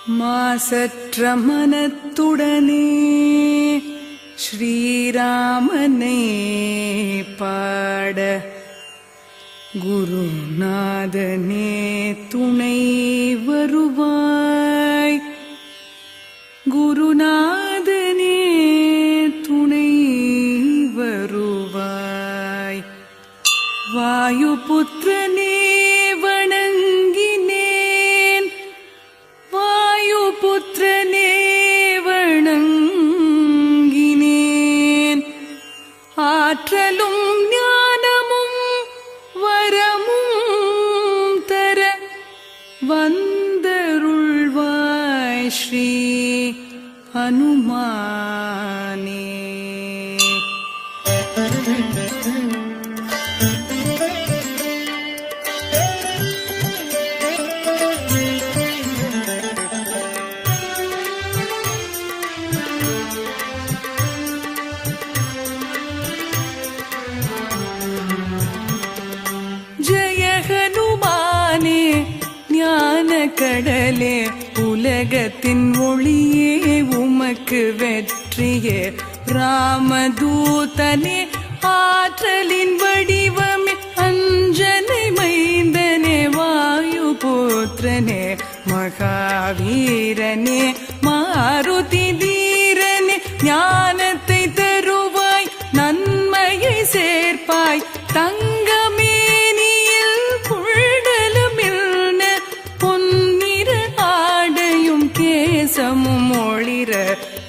மாசற்ற மனத்துடனே ஸ்ரீராமனை பாட குருநாதனே துணை வருவாய். குருநாதனே துணை வருவாய். வாயுபுத்திரனே வணங்கினேன். வாயுபுத்திரனே வணங்கினேன். ஆற்றலும் ஞானமும் வரமும் தர வந்தருள்வாய் ஸ்ரீ ஹனுமானே. ஜெய ஹனுமானே ஞான கடலே, உலகத்தின் ஒளியே உமக்கு வெற்றியே. ராமதூதனே ஆற்றலின் வடிவமே, அஞ்சனை மைந்தனே வாயுபுத்திரனே. மகாவீரனே மாருதி தீரனே, ஞானத்தை தருவாய் நன்மையை சேர்ப்பாய். தங்கமேனியில் புள்ளலுமில்ன பொன்னிற ஆடையும் கேசமும் ஒளிர,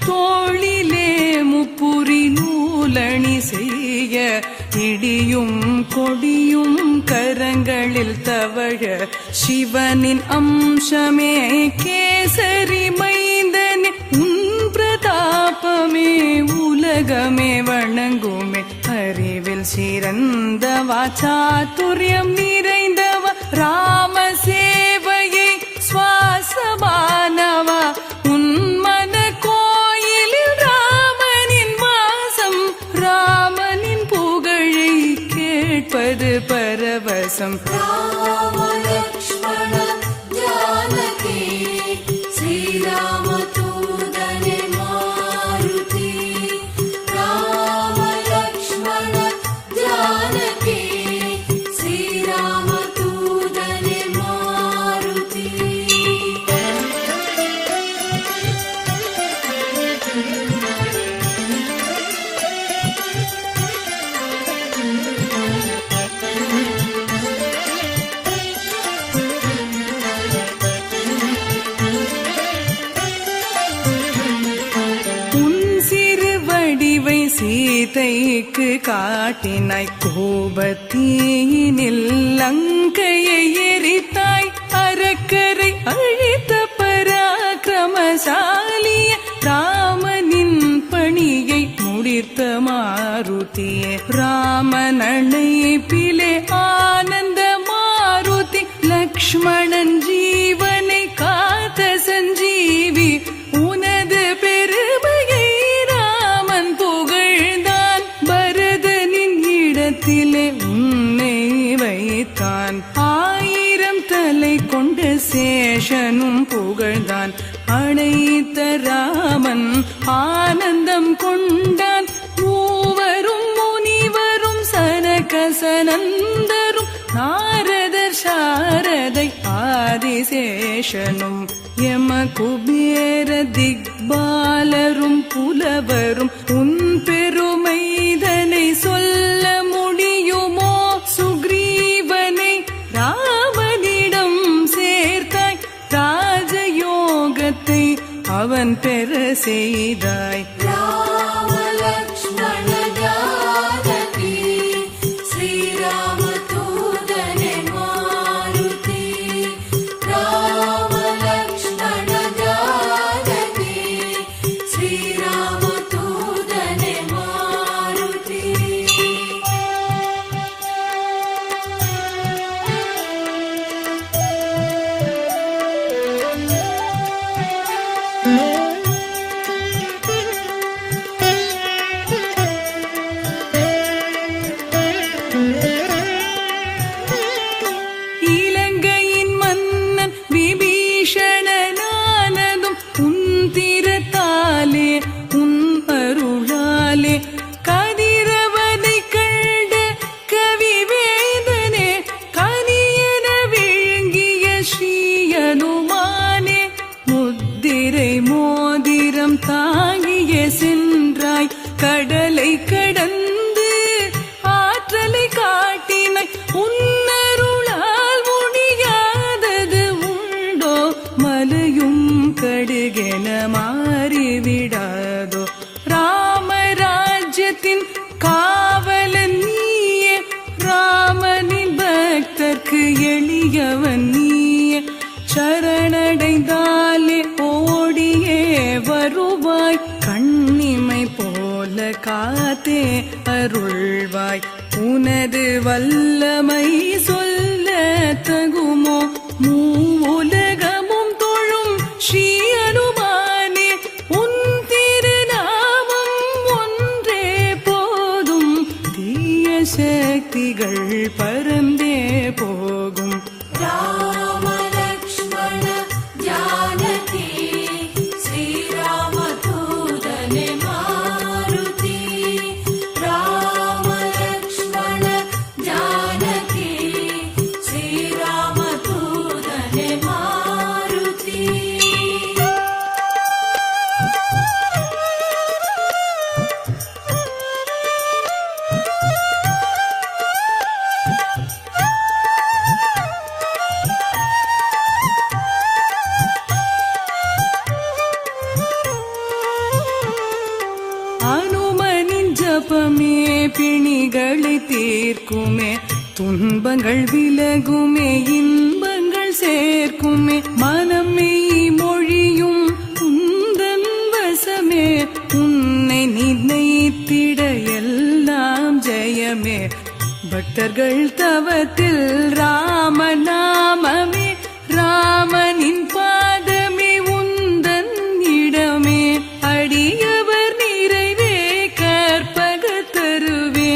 தோளிலே முப்புரி நூலணி செய்ய, இடியும் கொடியும் கரங்களில் தவழ, சிவனின் அம்சமே கேசரி மைந்தனே. உன் பிரதாபமே உலகமே வணங்குமே. அறிவில் சிறந்தவா, சாதுரியம் நிறைந்தவா, ராம சேவையை சுவாசமானவா. உன் மன கோயிலில் ராமனின் வாசம், ராமனின் புகழை கேட்பது பரவசம். ராம லக்ஷ்மண ஜானகி ஸ்ரீராம தூதனே மாருதி. ராம லக்ஷ்மண ஜானகி ஸ்ரீராம தூதனே மாருதி. சீதைக்கு காட்டினாய் கோபத்தீயினில் லங்கையை எரித்தாய். அரக்கரை அழித்த பராக்கிரமசாலிய ராமனின் பணியை முடித்த மாருதியே. ராமன் அழைப்பிலே ஆனந்த மாருதி, லக்ஷ்மணன் ஜீவனை காத்த சஞ்சீவி. உனது பெருமையை ராமன் புகழ்ந்தான், பரதனின் இடத்திலே உன்னை வைத்தான். 1000 தலை கொண்ட சேஷனும் புகழ்ந்தான். அழைத்த ராமன் ஆனந்தம் கொண்டான். மூவரும் முனிவரும் சனகசனந்தரும், நாரதர் சாரதை ஆதிசேஷனும், யம குபேர திக்பாலரும் புலவரும். உன் பெருமைதனை சொல்ல முடியுமோ? சுக்ரீவனை ராமனிடம் சேர்த்தாய். ராஜயோகத்தை அவன் பெற செய்தாய். ராம லக்ஷ்மண ஜானகி ஸ்ரீராம தூதனே மாருதி. ராம லக்ஷ்மண ஜானகி ஸ்ரீராம தூதனே மாருதி. காத்தே அருள்வாய். உனது வல்லமை சொல்ல தகுமோ? மூவுலகமும் தொழும் ஸ்ரீ அனுமானே, உன் திருநாமம் ஒன்றே போதும். தீய சக்திகள் பறந்தே போகும். ராம லக்ஷ்மண ஜானகி ஸ்ரீராம தூதனே மாருதி. ராம லக்ஷ்மண ஜானகி ஸ்ரீராம தூதனே மாருதி. அனுமனின் ஜபமே பிணிகளை தீர்க்குமே, துன்பங்கள் விலகுமே, இன்பங்கள் சேர்க்குமே. மனமே மொழியும் உந்தன் வசமே, உன்னை நினைத்திட எல்லாம் ஜெயமே. பக்தர்கள் தவத்தில் ராமநாமமே, ராமனின் பாதமே உந்தன் இடமே. அடியவர் நிறைவே கற்பக தருவே,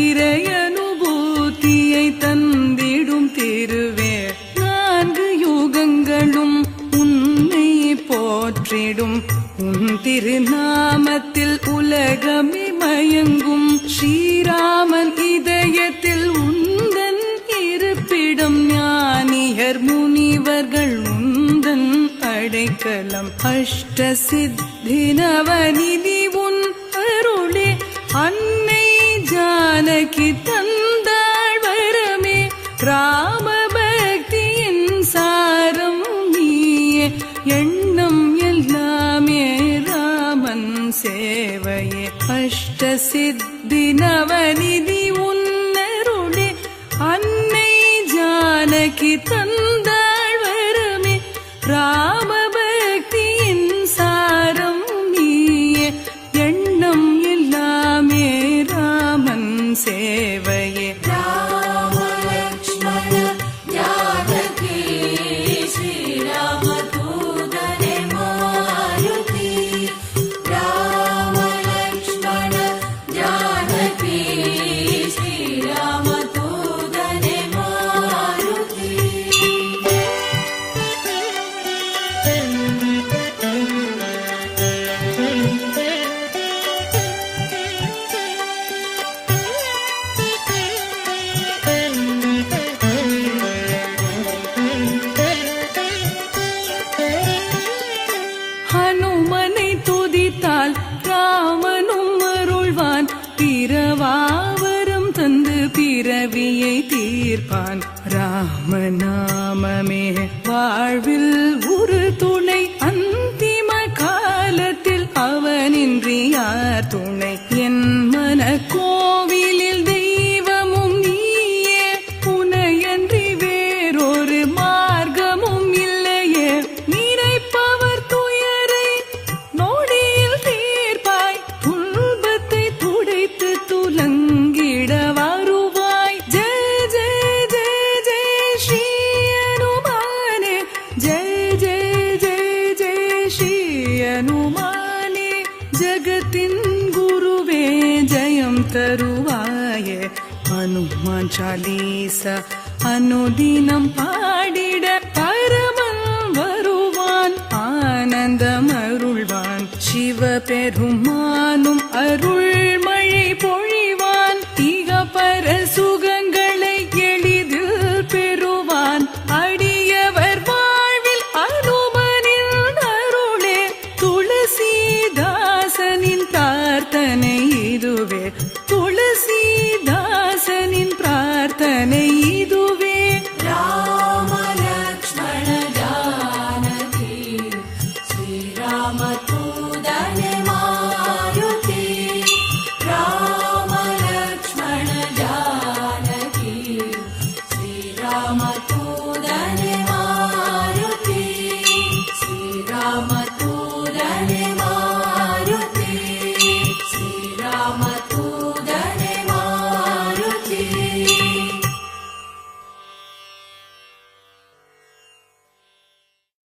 இறை அனுபூதியை தந்திடும் திருவே. 4 யுகங்களும் உன்னை போற்றிடும், உன் திருநாமத்தில் உலகமே மயங்கும். ஸ்ரீராமன் இதயத்தில் உந்தன் இருப்பிடம், ஞானியர் முனிவர்கள் உந்தன் அடைக்கலம். அஷ்ட சித்தி நவநிதி உன் அருளே, அன்னை ஜானகி தந்தாள் வரமே. ராம பக்தியின் சாரம் நீயே, எண்ணம் எல்லாமே ராமன் சேவையே. அஷ்ட சித்தி நவநிதி உன் அருளே, அன்னை ஜானகி தந்தாள் வரமே. ராம பக்தியின் சாரம் நீயே, எண்ணம் எல்லாமே ராமன் சேவையே. ராம லக்ஷ்மண ஜானகி ஸ்ரீராம தூதனே மாருதி. ராம லக்ஷ்மண ஜானகி ஸ்ரீராம தூதனே மாருதி. ஹனுமனை துதித்தால் ராமனும் அருள்வான், பிறவாவரம் தந்து பிறவியை தீர்ப்பான். ராமநாமமே வாழ்வில் ஒரு துணை, அந்திம காலத்தில் அவனின்றி யார் துணை. என் மன கோவிலில் தெய்வமும் நீயே, உனையன்றி வேறொரு மார்க்கமும் இல்லையே. நினைப்பவர் துயரை நொடியில் தீர்ப்பாய், துன்பத்தை துடைத்து துலங்கிட வருவாய். ஜெய ஜெய ஜெய ஜெய ஸ்ரீ அனுமானே, ஜெய ஜெய ஜெய ஜெய ஸ்ரீ அனுமானே. ஜகத்தின் குருவே ஜெயம் தருவாயே. ஹனுமான் சாலீசா அனுதினம் பாடி